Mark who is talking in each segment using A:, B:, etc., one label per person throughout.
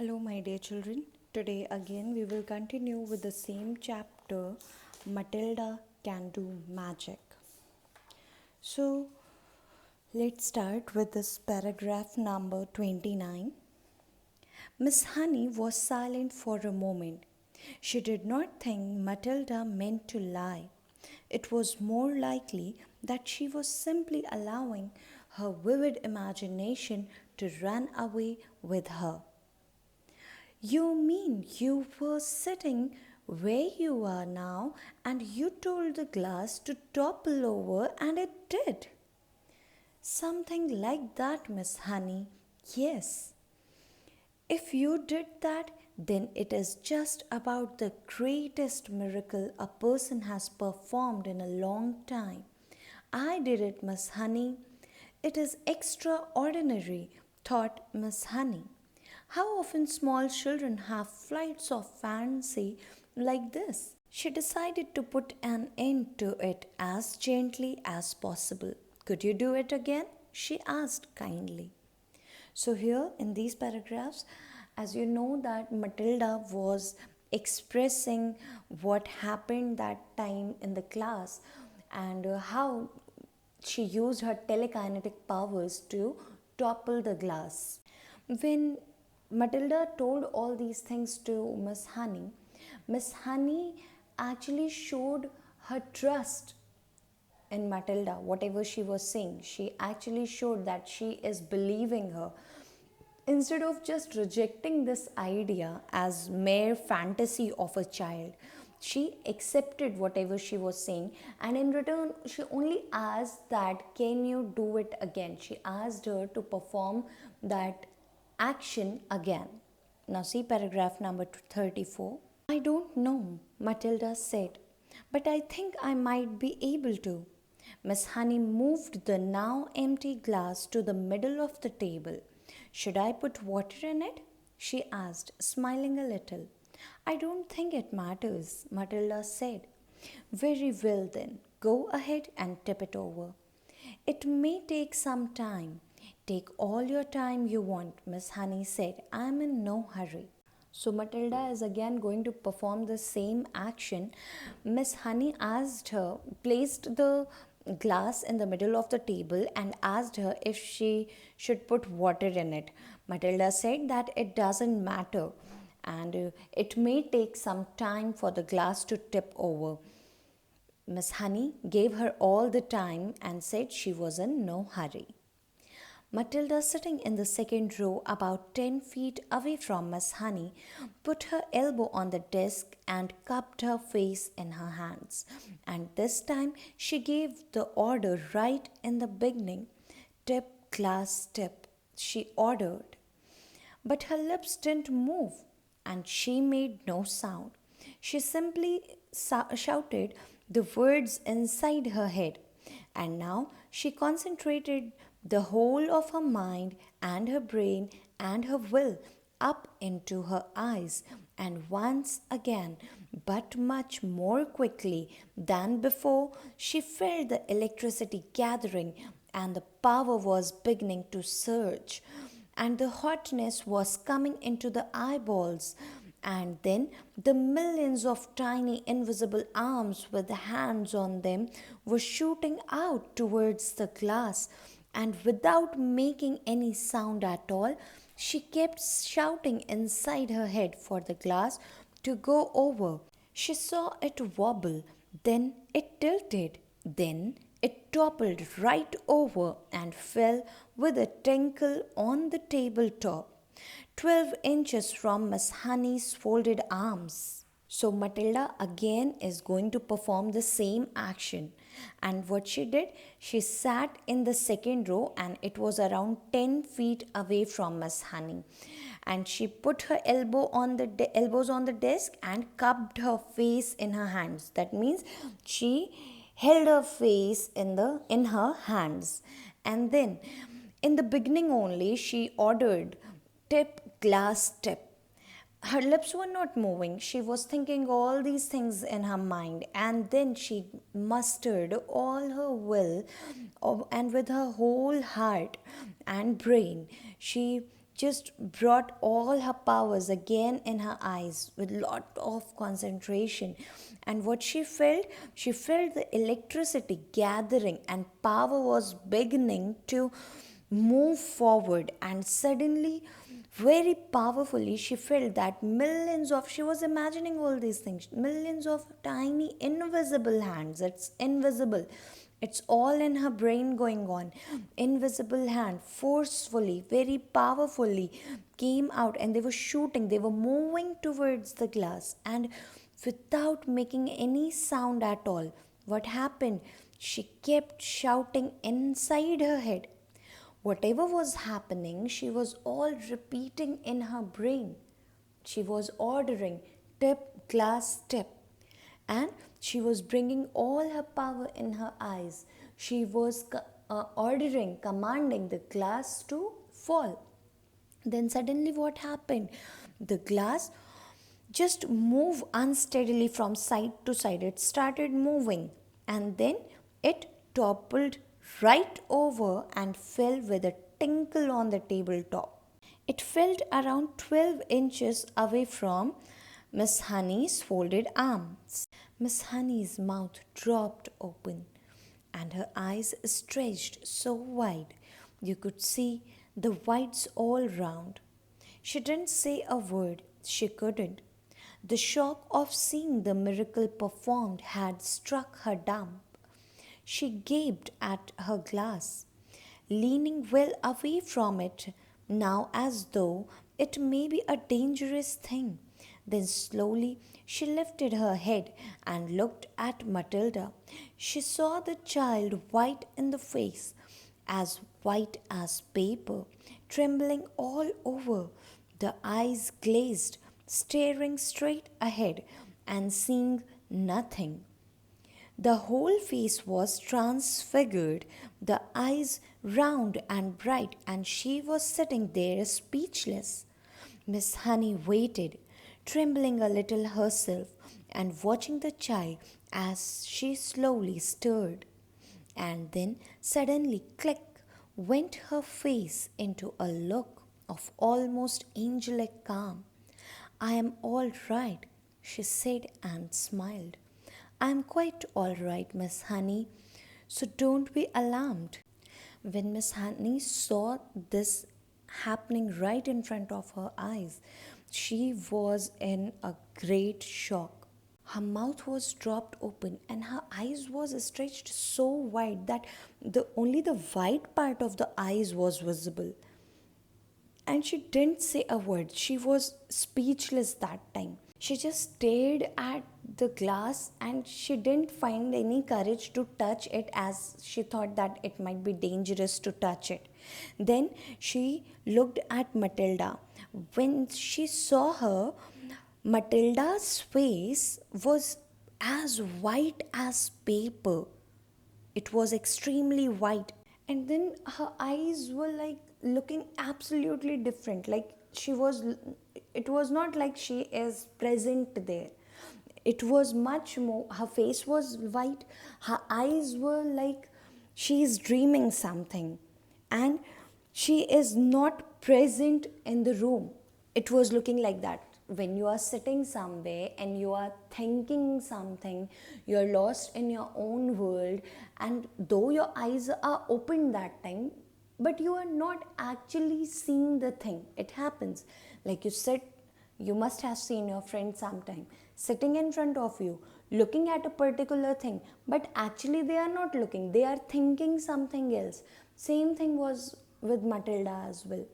A: Hello, my dear children. Today, again, we will continue with the same chapter Matilda Can Do Magic. So, let's start with this paragraph number 29. Miss Honey was silent for a moment. She did not think Matilda meant to lie. It was more likely that she was simply allowing her vivid imagination to run away with her. You mean you were sitting where you are now and you told the glass to topple over and it did? Something like that, Miss Honey. Yes. If you did that, then it is just about the greatest miracle a person has performed in a long time. I did it, Miss Honey. It is extraordinary, thought Miss Honey. How often small children have flights of fancy like this? She decided to put an end to it as gently as possible. Could you do it again? She asked kindly. So here in these paragraphs, as you know that Matilda was expressing what happened that time in the class and how she used her telekinetic powers to topple the glass. When Matilda told all these things to Miss Honey actually showed her trust in Matilda, whatever she was saying. She actually showed that she is believing her. Instead of just rejecting this idea as mere fantasy of a child, she accepted whatever she was saying, and in return she only asked that, can you do it again? She asked her to perform that action again. Now see paragraph number 34. I don't know, Matilda said, but I think I might be able to. Miss Honey moved the now empty glass to the middle of the table. Should I put water in it? She asked, smiling a little. I don't think it matters, Matilda said. Very well then, go ahead and tip it over. It may take some time. Take all your time you want, Miss Honey said. I am in no hurry. So Matilda is again going to perform the same action. Miss Honey placed the glass in the middle of the table and asked her if she should put water in it. Matilda said that it doesn't matter and it may take some time for the glass to tip over. Miss Honey gave her all the time and said she was in no hurry. Matilda, sitting in the second row about 10 feet away from Miss Honey, put her elbow on the desk and cupped her face in her hands. And this time she gave the order right in the beginning. Tip, glass, tip, she ordered. But her lips didn't move and she made no sound. She simply shouted the words inside her head. And now she concentrated the whole of her mind and her brain and her will up into her eyes, and once again, but much more quickly than before, she felt the electricity gathering and the power was beginning to surge, and the hotness was coming into the eyeballs. And then the millions of tiny invisible arms with hands on them were shooting out towards the glass, and without making any sound at all, she kept shouting inside her head for the glass to go over. She saw it wobble, then it tilted, then it toppled right over and fell with a tinkle on the tabletop, 12 inches from Miss Honey's folded arms. So Matilda again is going to perform the same action. And what she did, she sat in the second row and it was around 10 feet away from Miss Honey. And she put her elbows on the desk and cupped her face in her hands. That means she held her face in her hands. And then in the beginning only she ordered tip, glass, tip. Her lips were not moving. She was thinking all these things in her mind, and then she mustered all her will and with her whole heart and brain she just brought all her powers again in her eyes with lot of concentration. And what she felt the electricity gathering and power was beginning to move forward. And suddenly, very powerfully, she felt that she was imagining all these things, millions of tiny invisible hands. It's invisible, it's all in her brain going on. Invisible hand forcefully, very powerfully came out, and they were shooting, they were moving towards the glass, and without making any sound at all. What happened? She kept shouting inside her head. Whatever was happening, she was all repeating in her brain. She was ordering tip, glass, tip. And she was bringing all her power in her eyes. She was ordering, commanding the glass to fall. Then suddenly, what happened? The glass just moved unsteadily from side to side. It started moving, and then it toppled right over and fell with a tinkle on the tabletop. It fell around 12 inches away from Miss Honey's folded arms. Miss Honey's mouth dropped open and her eyes stretched so wide you could see the whites all round. She didn't say a word. She couldn't. The shock of seeing the miracle performed had struck her dumb. She gaped at her glass, leaning well away from it now as though it may be a dangerous thing. Then slowly she lifted her head and looked at Matilda. She saw the child white in the face, as white as paper, trembling all over, the eyes glazed, staring straight ahead and seeing nothing. The whole face was transfigured, the eyes round and bright, and she was sitting there speechless. Miss Honey waited, trembling a little herself, and watching the child as she slowly stirred. And then suddenly, click, went her face into a look of almost angelic calm. I am all right, she said and smiled. I am quite all right, Miss Honey, so don't be alarmed. When Miss Honey saw this happening right in front of her eyes, she was in a great shock. Her mouth was dropped open and her eyes was stretched so wide that only the white part of the eyes was visible. And she didn't say a word. She was speechless that time. She just stared at the glass and she didn't find any courage to touch it, as she thought that it might be dangerous to touch it. Then she looked at Matilda. When she saw her, Matilda's face was as white as paper. It was extremely white. And then her eyes were like looking absolutely different. It was not like she is present there. It was much more, her face was white, her eyes were like she is dreaming something. And she is not present in the room. It was looking like that. When you are sitting somewhere and you are thinking something, you are lost in your own world, and though your eyes are open that time, but you are not actually seeing the thing. It happens. Like you sit, you must have seen your friend sometime sitting in front of you, looking at a particular thing, but actually they are not looking, they are thinking something else. Same thing was with Matilda as well.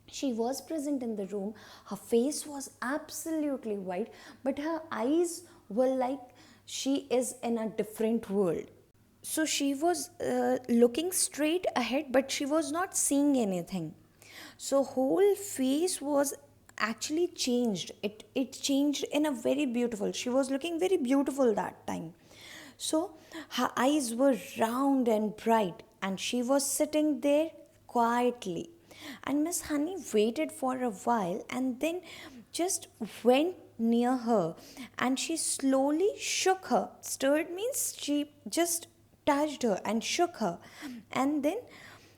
A: She was present in the room. Her face was absolutely white, but her eyes were like she is in a different world. So she was looking straight ahead, but she was not seeing anything. So whole face was actually changed. It changed in a very beautiful. She was looking very beautiful that time. So her eyes were round and bright, and she was sitting there quietly. And Miss Honey waited for a while and then just went near her and she slowly shook her. Stirred means she just touched her and shook her. And then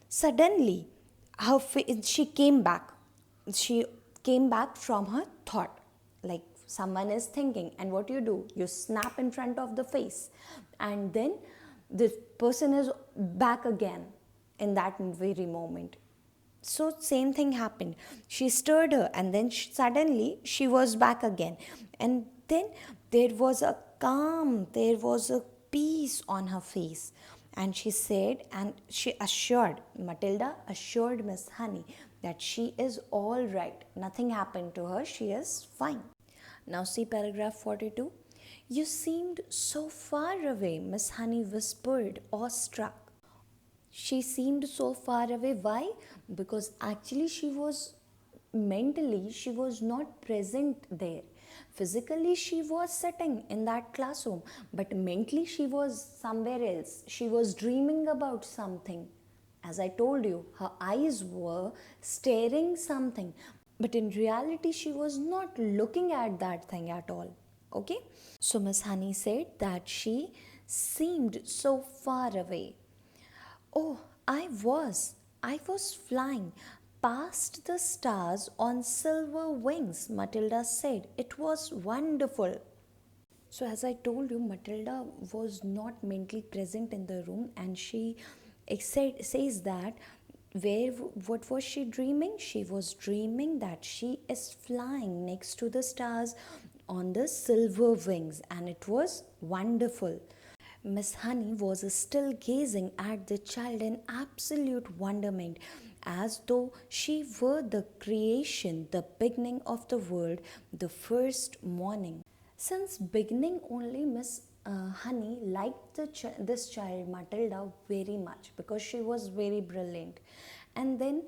A: suddenly she came back. she came back from her thought. Like someone is thinking, and what do? You snap in front of the face, and then the person is back again in that very moment. So same thing happened. She stirred her, and then suddenly she was back again. And then there was a calm, there was a peace on her face. And she said, and she assured, Matilda assured Miss Honey that she is all right. Nothing happened to her. She is fine. Now see paragraph 42. You seemed so far away, Miss Honey whispered, awestruck. She seemed so far away. Why? Because actually she was not present there. Physically she was sitting in that classroom, but mentally she was somewhere else. She was dreaming about something. As I told you, her eyes were staring something, but in reality she was not looking at that thing at all. Okay? So Miss Honey said that she seemed so far away. Oh, I was flying past the stars on silver wings, Matilda said. It was wonderful. So, as I told you, Matilda was not mentally present in the room, and she says that what was she dreaming? She was dreaming that she is flying next to the stars on the silver wings, and it was wonderful. Miss Honey was still gazing at the child in absolute wonderment, as though she were the creation, the beginning of the world, the first morning. Since beginning only, Miss Honey liked this child Matilda very much because she was very brilliant. And then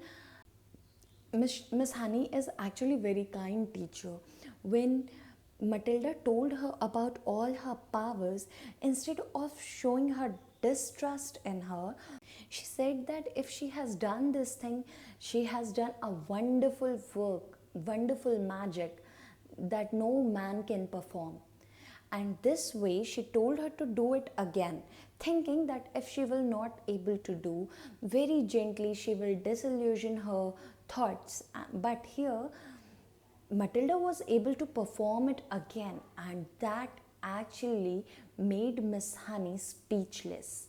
A: Miss Honey is actually very kind teacher. When Matilda told her about all her powers, instead of showing her distrust in her, she said that if she has done this thing, she has done a wonderful work, wonderful magic that no man can perform. And this way she told her to do it again, thinking that if she will not able to do, very gently she will disillusion her thoughts. But here Matilda was able to perform it again, and that actually made Miss Honey speechless.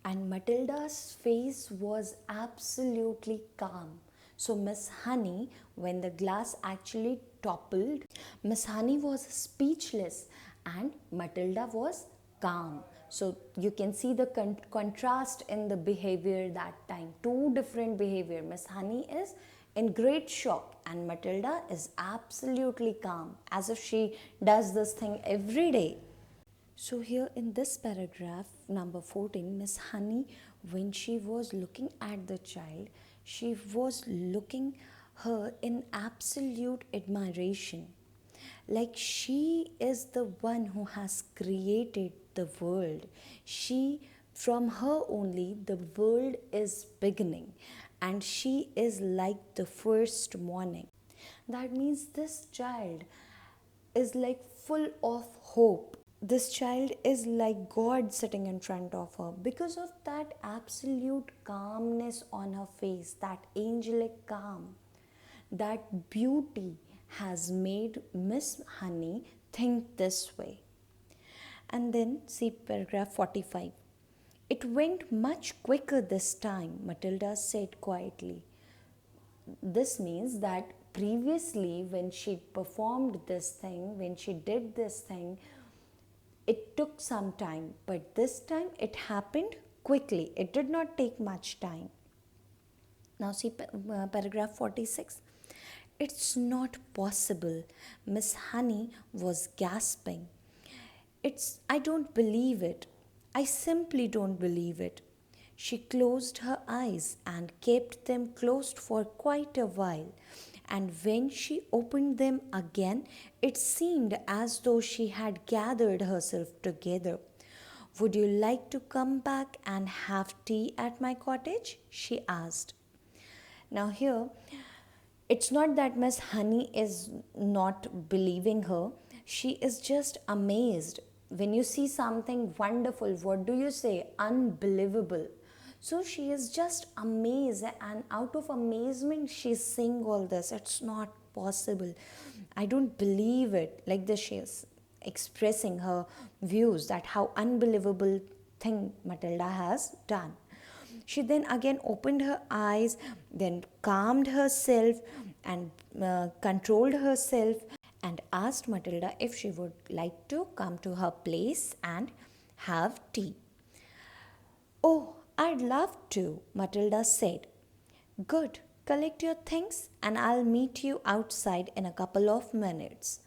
A: And Matilda's face was absolutely calm. So, Miss Honey, when the glass actually toppled, Miss Honey was speechless and Matilda was calm. So, you can see the contrast in the behavior that time. Two different behavior. Miss Honey is in great shock and Matilda is absolutely calm, as if she does this thing every day. So, here in this paragraph, number 14, Miss Honey, when she was looking at the child, she was looking her in absolute admiration. Like she is the one who has created the world. From her only, the world is beginning, and she is like the first morning. That means this child is like full of hope. This child is like God sitting in front of her because of that absolute calmness on her face, that angelic calm, that beauty has made Miss Honey think this way. And then see paragraph 45. It went much quicker this time, Matilda said quietly. This means that previously, when she performed this thing, when she did this thing, it took some time, but this time it happened quickly. It did not take much time. Now, see paragraph 46. It's not possible. Miss Honey was gasping. I don't believe it. I simply don't believe it. She closed her eyes and kept them closed for quite a while. And when she opened them again, it seemed as though she had gathered herself together. Would you like to come back and have tea at my cottage? She asked. Now, here, it's not that Miss Honey is not believing her, she is just amazed. When you see something wonderful, what do you say? Unbelievable. So she is just amazed, and out of amazement she's saying all this. It's not possible, I don't believe it. Like this, she is expressing her views that how unbelievable thing Matilda has done. She then again opened her eyes, then calmed herself and controlled herself, and asked Matilda if she would like to come to her place and have tea. Oh, I'd love to, Matilda said. Good, collect your things and I'll meet you outside in a couple of minutes.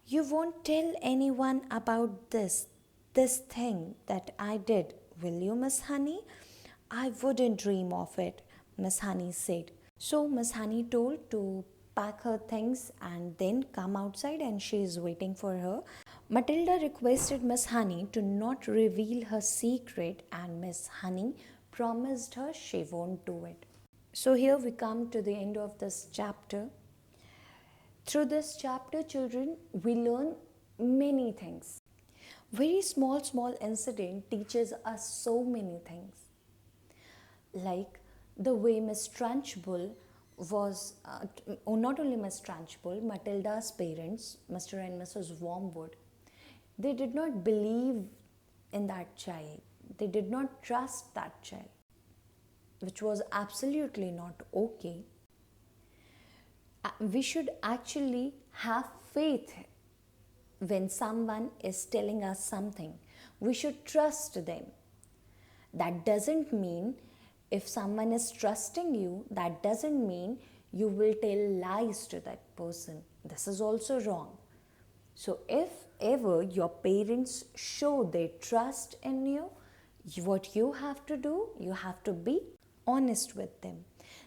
A: You won't tell anyone about this thing that I did, will you, Miss Honey? I wouldn't dream of it, Miss Honey said. So Miss Honey told to pack her things and then come outside, and she is waiting for her. Matilda requested Miss Honey to not reveal her secret, and Miss Honey promised her she won't do it. So here we come to the end of this chapter. Through this chapter, children, we learn many things. Very small incident teaches us so many things. Like the way Miss Trunchbull was, not only Miss Trunchbull, Matilda's parents, Mr. and Mrs. Wormwood, they did not believe in that child. They did not trust that child, which was absolutely not okay. We should actually have faith when someone is telling us something. We should trust them. That doesn't mean, if someone is trusting you, that doesn't mean you will tell lies to that person. This is also wrong. So if ever your parents show their trust in you, what you have to do, you have to be honest with them.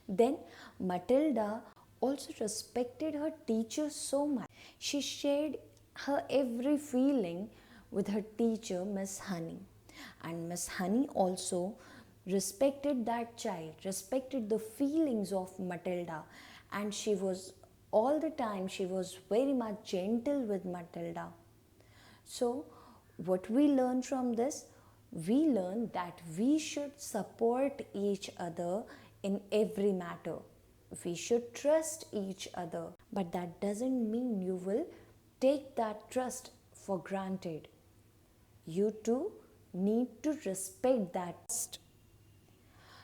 A: Then Matilda also respected her teacher so much. She shared her every feeling with her teacher, Miss Honey. And Miss Honey also respected that child, respected the feelings of Matilda, and she was all the time, she was very much gentle with Matilda. So what we learn from this? We learn that we should support each other in every matter. We should trust each other, but that doesn't mean you will take that trust for granted. You too need to respect that trust.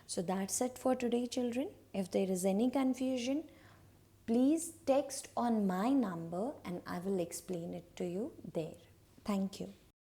A: So that's it for today, children. If there is any confusion, please text on my number and I will explain it to you there. Thank you.